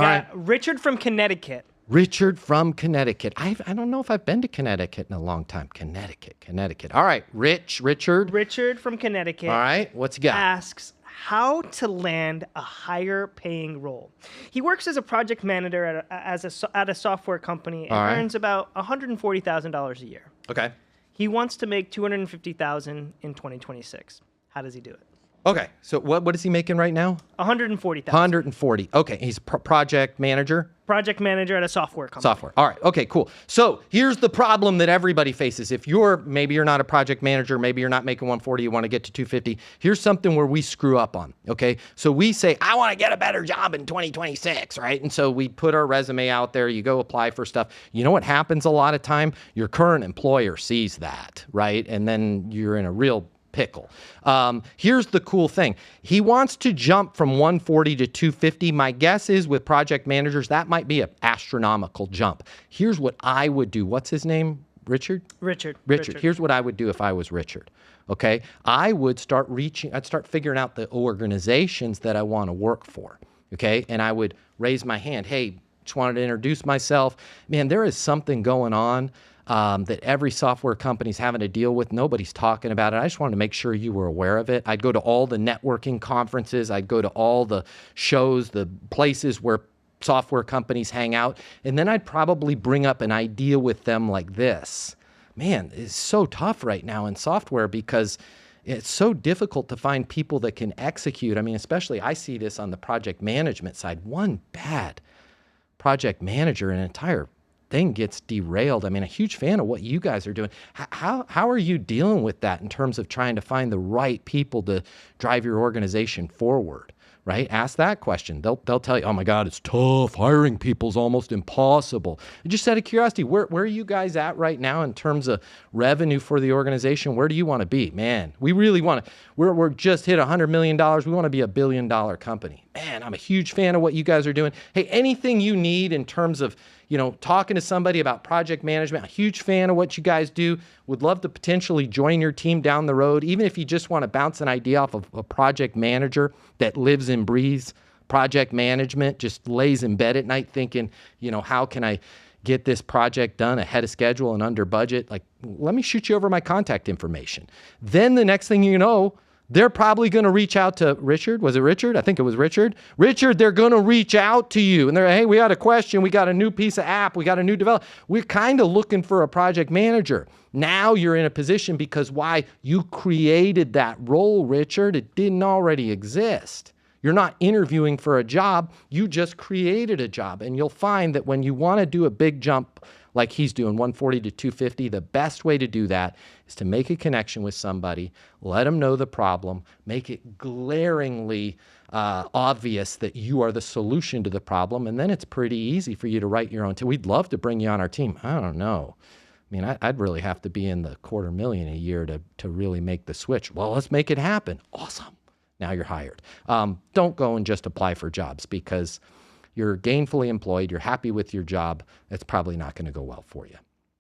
All right. Richard from Connecticut. Richard from Connecticut. I don't know if I've been to Connecticut in a long time. Connecticut. All right, Richard. Richard from Connecticut. All right, what's he got? Asks how to land a higher paying role. He works as a project manager at a software company and earns about $140,000 a year. Okay. He wants to make $250,000 in 2026. How does he do it? Okay, so what is he making right now? $140,000. 140. Okay, he's project manager. Project manager at a software company. All right. Okay, cool. So here's the problem that everybody faces. If maybe you're not a project manager, maybe you're not making 140, you want to get to 250. Here's something where we screw up on. Okay. So we say, I want to get a better job in 2026, right? And so we put our resume out there. You go apply for stuff. You know what happens a lot of time? Your current employer sees that, right? And then you're in a real pickle. Here's the cool thing. He wants to jump from 140 to 250. My guess is with project managers, that might be an astronomical jump. Here's what I would do. What's his name? Richard. Here's what I would do if I was Richard. Okay. I would I'd start figuring out the organizations that I want to work for. Okay. And I would raise my hand. Hey, just wanted to introduce myself. Man, there is something going on that every software company's having to deal with. Nobody's talking about it. I just wanted to make sure you were aware of it. I'd go to all the networking conferences. I'd go to all the shows, the places where software companies hang out. And then I'd probably bring up an idea with them like this. Man, it's so tough right now in software because it's so difficult to find people that can execute. I mean, especially I see this on the project management side. One bad project manager, an entire thing gets derailed. I mean, a huge fan of what you guys are doing. How are you dealing with that in terms of trying to find the right people to drive your organization forward, right? Ask that question. They'll tell you, oh my God, it's tough. Hiring people's almost impossible. Just out of curiosity, where are you guys at right now in terms of revenue for the organization? Where do you want to be? Man, we really want to, we're just hit $100 million. We want to be $1 billion company. Man, I'm a huge fan of what you guys are doing. Hey, anything you need in terms of, talking to somebody about project management, a huge fan of what you guys do. Would love to potentially join your team down the road, even if you just want to bounce an idea off of a project manager that lives and breathes project management, just lays in bed at night thinking, how can I get this project done ahead of schedule and under budget? Like, let me shoot you over my contact information. Then the next thing you know, they're probably going to reach out to Richard. Was it Richard? I think it was Richard. Richard, they're going to reach out to you. And they're, hey, we got a question. We got a new piece of app. We got a new development. We're kind of looking for a project manager. Now you're in a position because why? You created that role, Richard. It didn't already exist. You're not interviewing for a job. You just created a job. And you'll find that when you want to do a big jump like he's doing, 140 to 250, the best way to do that is to make a connection with somebody, let them know the problem, make it glaringly obvious that you are the solution to the problem, and then it's pretty easy for you to write your own team. We'd love to bring you on our team. I don't know. I mean, I'd really have to be in the $250,000 a year to really make the switch. Well, let's make it happen. Awesome. Now you're hired. Don't go and just apply for jobs because you're gainfully employed, you're happy with your job. That's probably not going to go well for you.